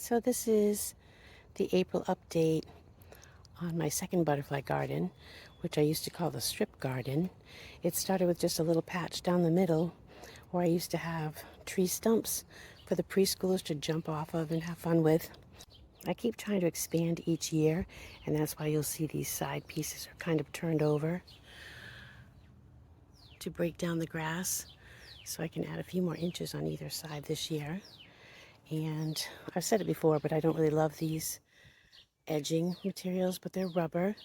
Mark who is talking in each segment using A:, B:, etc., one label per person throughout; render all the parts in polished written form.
A: So this is the April update on my second butterfly garden, which I used to call the strip garden. It started with just a little patch down the middle where I used to have tree stumps for the preschoolers to jump off of and have fun with. I keep trying to expand each year, and that's why you'll see these side pieces are kind of turned over to break down the grass, so I can add a few more inches on either side this year. And I've said it before, but I don't really love these edging materials, but they're rubber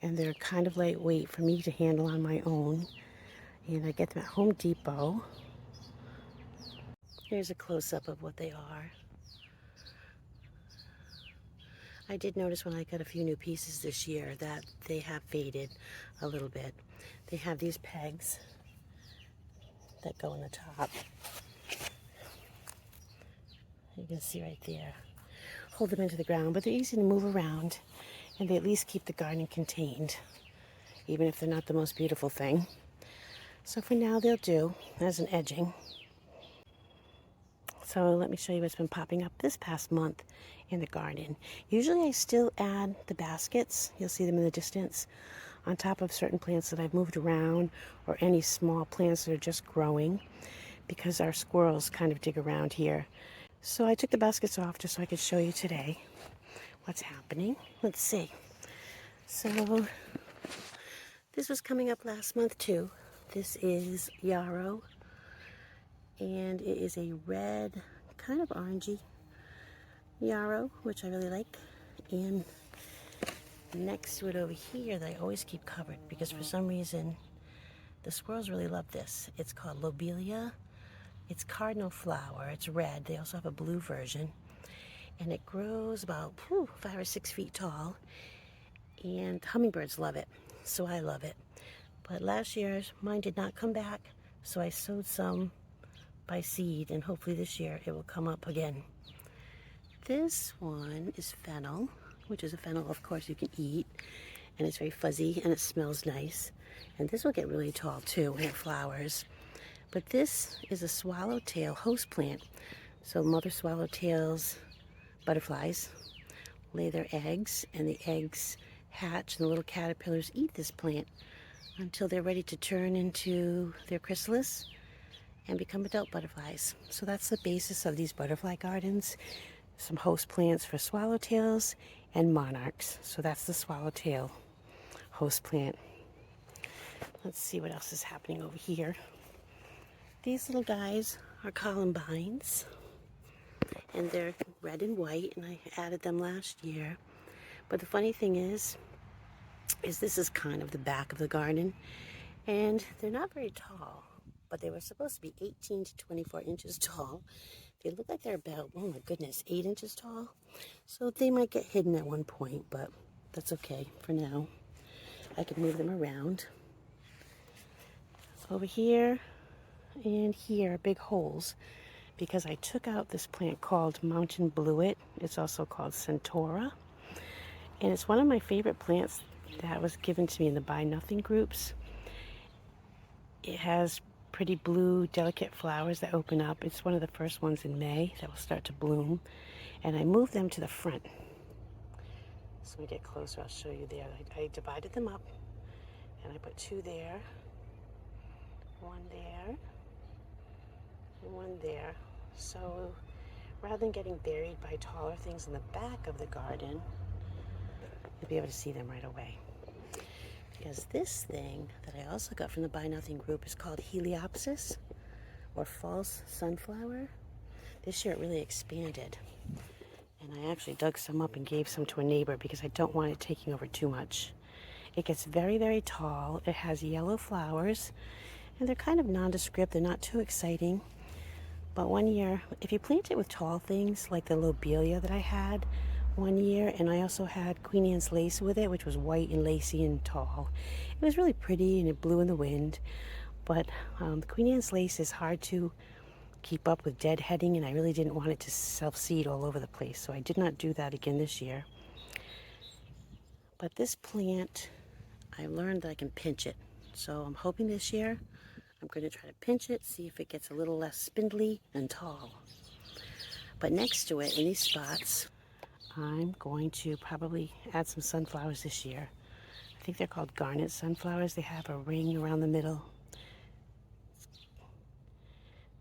A: and they're kind of lightweight for me to handle on my own. And I get them at Home Depot. Here's a close-up of what they are. I did notice when I got a few new pieces this year that they have faded a little bit. They have these pegs that go in the top. You can see right there. Hold them into the ground, but they're easy to move around, and they at least keep the garden contained, even if they're not the most beautiful thing. So for now, they'll do as an edging. So let me show you what's been popping up this past month in the garden. Usually I still add the baskets, you'll see them in the distance, on top of certain plants that I've moved around, or any small plants that are just growing, because our squirrels kind of dig around here. So I took the baskets off just so I could show you today what's happening. Let's see. So this was coming up last month too. This is Yarrow, and it is a red, kind of orangey Yarrow, which I really like. And next to it over here that I always keep covered because for some reason the squirrels really love this. It's called Lobelia. It's cardinal flower. It's red. They also have a blue version. And it grows about 5 or 6 feet tall. And hummingbirds love it. So I love it. But last year mine did not come back. So I sowed some by seed. And hopefully this year it will come up again. This one is fennel, which is a fennel of course you can eat. And it's very fuzzy and it smells nice. And this will get really tall too when it flowers. But this is a swallowtail host plant. So mother swallowtails, butterflies, lay their eggs, and the eggs hatch, and the little caterpillars eat this plant until they're ready to turn into their chrysalis and become adult butterflies. So that's the basis of these butterfly gardens. Some host plants for swallowtails and monarchs. So that's the swallowtail host plant. Let's see what else is happening over here. These little guys are columbines, and they're red and white, and I added them last year. But the funny thing is this is kind of the back of the garden, and they're not very tall, but they were supposed to be 18 to 24 inches tall. They look like they're about, oh my goodness, 8 inches tall. So they might get hidden at one point, but that's okay for now. I can move them around. Over here and here are big holes because I took out this plant called mountain bluet. It's also called Centaura, and it's one of my favorite plants that was given to me in the Buy Nothing groups. It has pretty blue delicate flowers that open up. It's one of the first ones in May that will start to bloom, and I moved them to the front. So when we get closer I'll show you there. I divided them up and I put 2 there, 1 there, one there. So rather than getting buried by taller things in the back of the garden, you'll be able to see them right away. Because this thing that I also got from the Buy Nothing group is called Heliopsis, or false sunflower. This year it really expanded, and I actually dug some up and gave some to a neighbor because I don't want it taking over too much. It gets very, very tall. It has yellow flowers, and they're kind of nondescript. They're not too exciting. But one year, if you plant it with tall things like the Lobelia that I had one year, and I also had Queen Anne's lace with it, which was white and lacy and tall. It was really pretty and it blew in the wind. But the Queen Anne's lace is hard to keep up with deadheading, and I really didn't want it to self-seed all over the place. So I did not do that again this year. But this plant, I learned that I can pinch it. So I'm hoping this year I'm going to try to pinch it, see if it gets a little less spindly and tall. But next to it, in these spots, I'm going to probably add some sunflowers this year. I think they're called garnet sunflowers. They have a ring around the middle.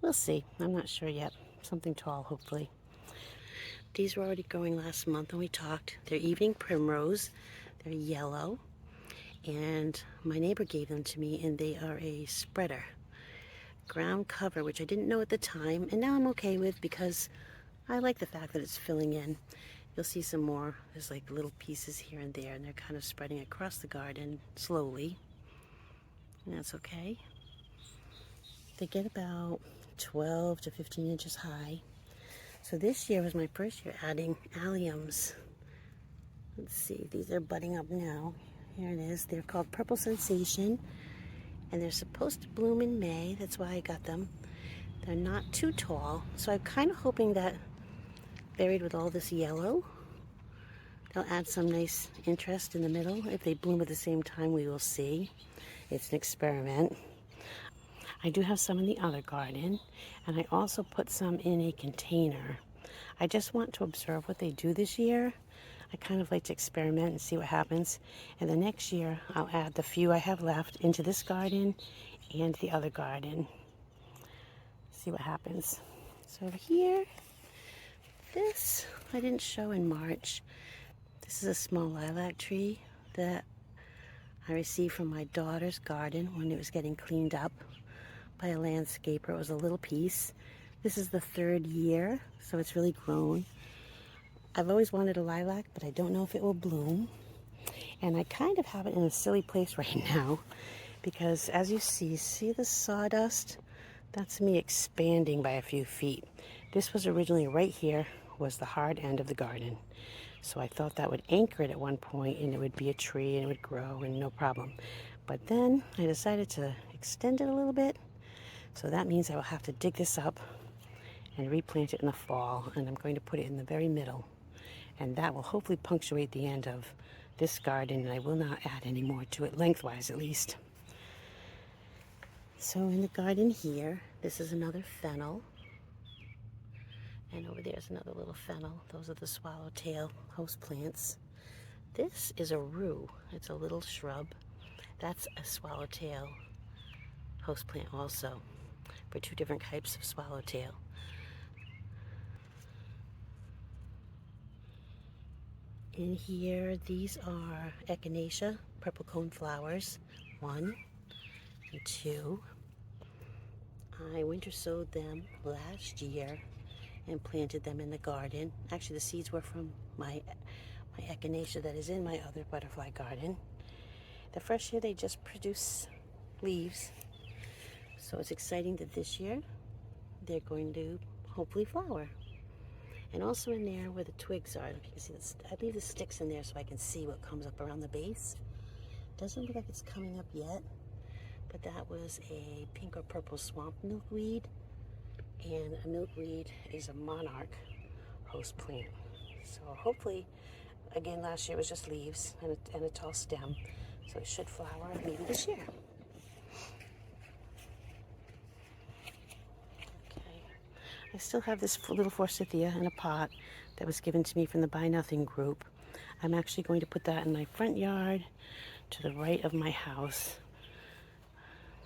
A: We'll see. I'm not sure yet. Something tall, hopefully. These were already growing last month when we talked. They're evening primrose. They're yellow. And my neighbor gave them to me, and they are a spreader. Ground cover, which I didn't know at the time, and now I'm okay with because I like the fact that it's filling in. You'll see some more. There's like little pieces here and there, and they're kind of spreading across the garden slowly. And that's okay. They get about 12 to 15 inches high. So this year was my first year adding alliums. Let's see, these are budding up now. Here it is. They're called Purple Sensation, and they're supposed to bloom in May. That's why I got them. They're not too tall, so I'm kind of hoping that buried with all this yellow, they'll add some nice interest in the middle. If they bloom at the same time, we will see. It's an experiment. I do have some in the other garden, and I also put some in a container. I just want to observe what they do this year. I kind of like to experiment and see what happens. And the next year, I'll add the few I have left into this garden and the other garden. See what happens. So over here, this I didn't show in March. This is a small lilac tree that I received from my daughter's garden when it was getting cleaned up by a landscaper. It was a little piece. This is the 3rd year, so it's really grown. I've always wanted a lilac, but I don't know if it will bloom. And I kind of have it in a silly place right now because as you see the sawdust? That's me expanding by a few feet. This was originally right here, was the hard end of the garden. So I thought that would anchor it at one point and it would be a tree and it would grow and no problem. But then I decided to extend it a little bit. So that means I will have to dig this up and replant it in the fall, and I'm going to put it in the very middle. And that will hopefully punctuate the end of this garden, and I will not add any more to it, lengthwise at least. So in the garden here, this is another fennel. And over there's another little fennel. Those are the swallowtail houseplants. This is a rue. It's a little shrub. That's a swallowtail houseplant also, for 2 different types of swallowtail. In here, these are Echinacea, purple cone flowers, 1 and 2. I winter sowed them last year and planted them in the garden. Actually, the seeds were from my Echinacea that is in my other butterfly garden. The first year they just produce leaves. So it's exciting that this year they're going to hopefully flower. And also in there where the twigs are, if you can see this, I leave the sticks in there so I can see what comes up around the base. Doesn't look like it's coming up yet, but that was a pink or purple swamp milkweed. And a milkweed is a Monarch host plant. So hopefully, again, last year it was just leaves and a tall stem. So it should flower maybe this year. Okay. I still have this little forsythia in a pot that was given to me from the Buy Nothing group. I'm actually going to put that in my front yard to the right of my house,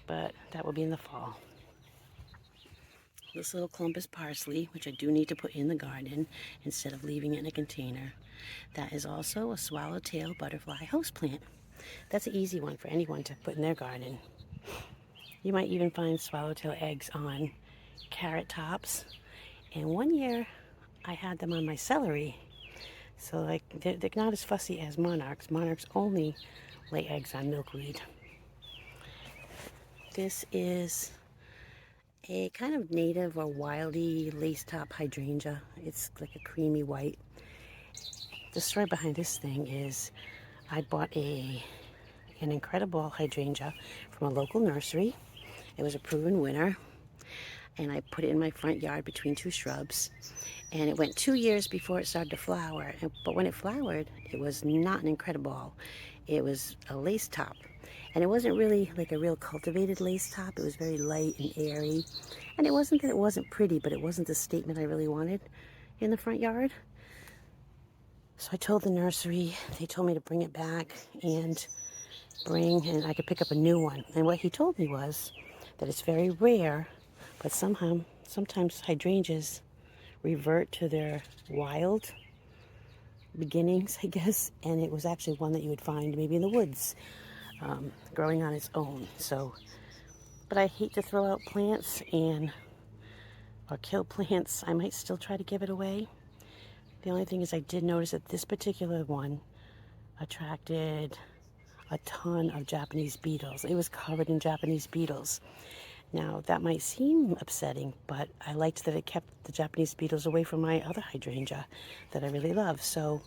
A: but that will be in the fall. This little clump is parsley, which I do need to put in the garden instead of leaving it in a container. That is also a swallowtail butterfly houseplant. That's an easy one for anyone to put in their garden. You might even find swallowtail eggs on carrot tops. And one year I had them on my celery. So like they're not as fussy as monarchs. Monarchs only lay eggs on milkweed. This is a kind of native or wildy lace top hydrangea. It's like a creamy white. The story behind this thing is I bought an incredible hydrangea from a local nursery. It was a proven winner, and I put it in my front yard between 2 shrubs, and it went 2 years before it started to flower. But when it flowered, it was not an incredible. It was a lace top, and it wasn't really like a real cultivated lace top. It was very light and airy, and it wasn't that it wasn't pretty, but it wasn't the statement I really wanted. in the front yard. So I told the nursery, they told me to bring it back and I could pick up a new one. And what he told me was that it's very rare, but sometimes hydrangeas revert to their wild beginnings, I guess. And it was actually one that you would find maybe in the woods, growing on its own. So, but I hate to throw out plants or kill plants. I might still try to give it away. The only thing is I did notice that this particular one attracted a ton of Japanese beetles. It was covered in Japanese beetles. Now, that might seem upsetting, but I liked that it kept the Japanese beetles away from my other hydrangea that I really love. So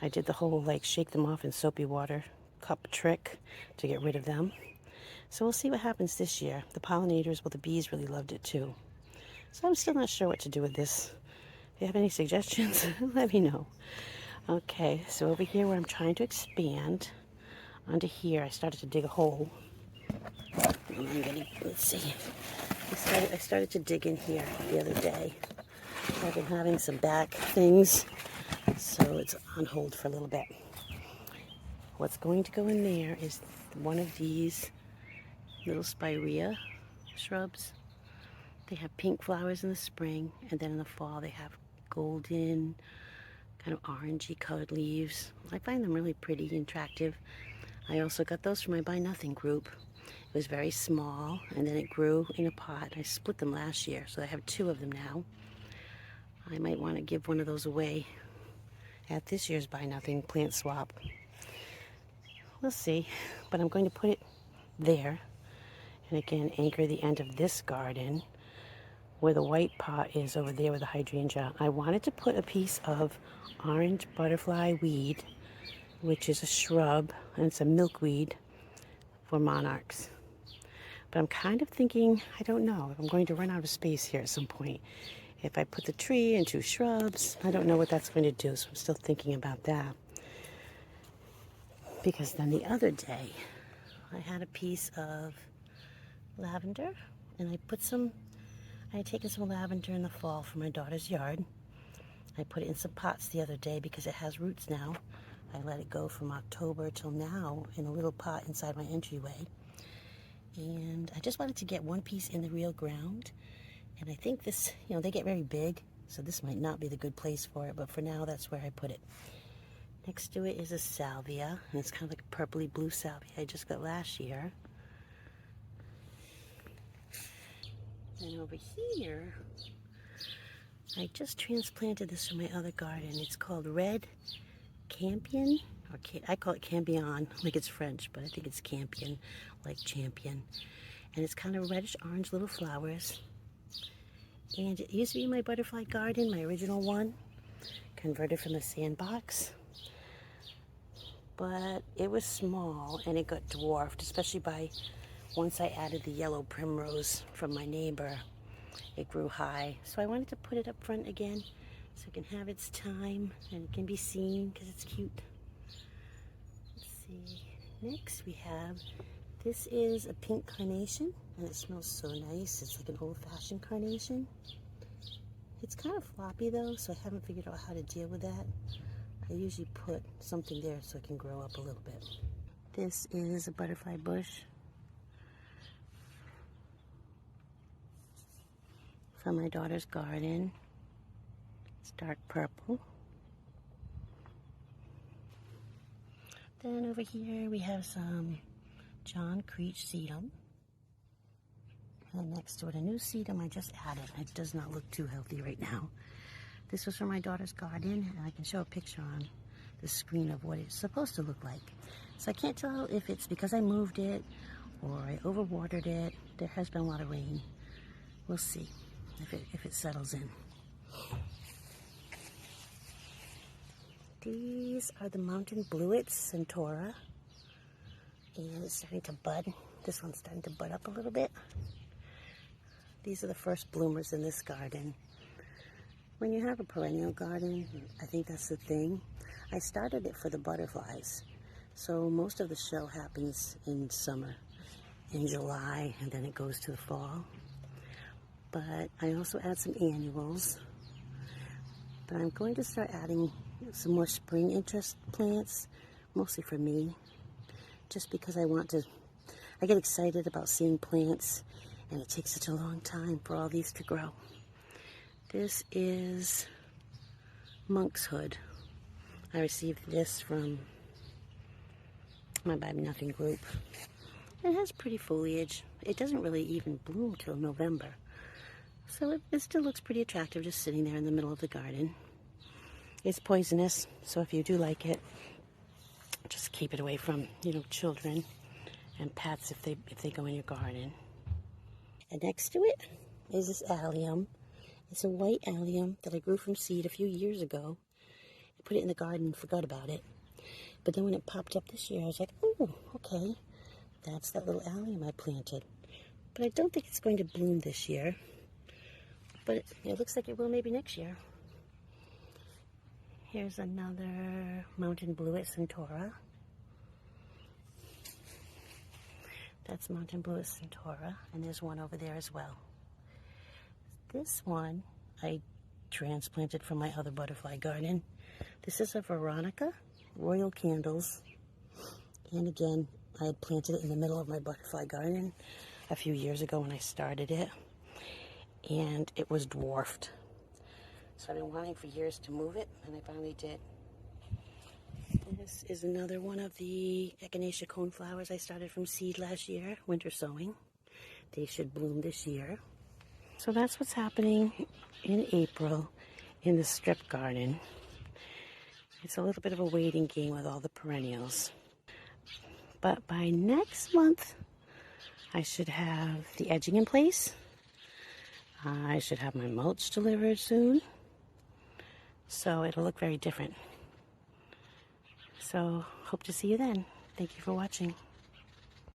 A: I did the whole, like, shake them off in soapy water cup trick to get rid of them. So we'll see what happens this year. The pollinators, well, the bees really loved it too. So I'm still not sure what to do with this. If you have any suggestions, let me know. Okay, so over here where I'm trying to expand, onto here, I started to dig a hole. Let's see. I started to dig in here the other day. I've been having some back things, so it's on hold for a little bit. What's going to go in there is one of these little spirea shrubs. They have pink flowers in the spring, and then in the fall they have golden, kind of orangey colored leaves. I find them really pretty and attractive. I also got those from my Buy Nothing group. It was very small, and then it grew in a pot. I split them last year, so I have 2 of them now. I might want to give one of those away at this year's Buy Nothing plant swap. We'll see, but I'm going to put it there, and again anchor the end of this garden where the white pot is over there with the hydrangea. I wanted to put a piece of orange butterfly weed, which is a shrub, and it's a milkweed for monarchs. But I'm kind of thinking, I don't know, if I'm going to run out of space here at some point. If I put the tree and 2 shrubs, I don't know what that's going to do, so I'm still thinking about that. Because then the other day, I had a piece of lavender, and I had taken some lavender in the fall from my daughter's yard. I put it in some pots the other day because it has roots now. I let it go from October till now in a little pot inside my entryway. And I just wanted to get one piece in the real ground. And I think this, they get very big, so this might not be the good place for it, but for now, that's where I put it. Next to it is a salvia, and it's kind of like a purpley blue salvia I just got last year. And over here, I just transplanted this from my other garden. It's called Red Campion, or I call it Campion, like it's French, but I think it's Campion, like champion. And it's kind of reddish orange little flowers. And it used to be in my butterfly garden, my original one, converted from the sandbox. But it was small and it got dwarfed, especially once I added the yellow primrose from my neighbor. It grew high, so I wanted to put it up front again so it can have its time and it can be seen because it's cute. Let's see. Next we have, this is a pink carnation and it smells so nice. It's like an old-fashioned carnation. It's kind of floppy though, so I haven't figured out how to deal with that. I usually put something there so it can grow up a little bit. This is a butterfly bush from my daughter's garden. It's dark purple. Then over here we have some John Creech sedum. And next to it, a new sedum I just added. It does not look too healthy right now. This was from my daughter's garden, and I can show a picture on the screen of what it's supposed to look like. So I can't tell if it's because I moved it or I overwatered it. There has been a lot of rain. We'll see if it settles in. These are the mountain Bluet, Centaura, and it's starting to bud. This one's starting to bud up a little bit. These are the first bloomers in this garden. When you have a perennial garden, I think that's the thing. I started it for the butterflies, so most of the show happens in summer, in July, and then it goes to the fall. But I also add some annuals. But I'm going to start adding some more spring interest plants, mostly for me, just because I get excited about seeing plants, and it takes such a long time for all these to grow. This is Monkshood. I received this from my Buy Me Nothing group. It has pretty foliage. It doesn't really even bloom till November. So it still looks pretty attractive just sitting there in the middle of the garden. It's poisonous, so if you do like it, just keep it away from, children and pets if they go in your garden. And next to it is this allium. It's a white allium that I grew from seed a few years ago. I put it in the garden and forgot about it. But then when it popped up this year, I was like, oh, okay. That's that little allium I planted. But I don't think it's going to bloom this year. But it looks like it will maybe next year. Here's another mountain Bluet Centaura. That's mountain Bluet Centaura. And there's one over there as well. This one I transplanted from my other butterfly garden. This is a Veronica, Royal Candles. And again, I had planted it in the middle of my butterfly garden a few years ago when I started it. And it was dwarfed. So I've been wanting for years to move it, and I finally did. This is another one of the Echinacea coneflowers I started from seed last year, winter sowing. They should bloom this year. So that's what's happening in April in the strip garden. It's a little bit of a waiting game with all the perennials. But by next month, I should have the edging in place. I should have my mulch delivered soon. So it'll look very different. So hope to see you then. Thank you for watching.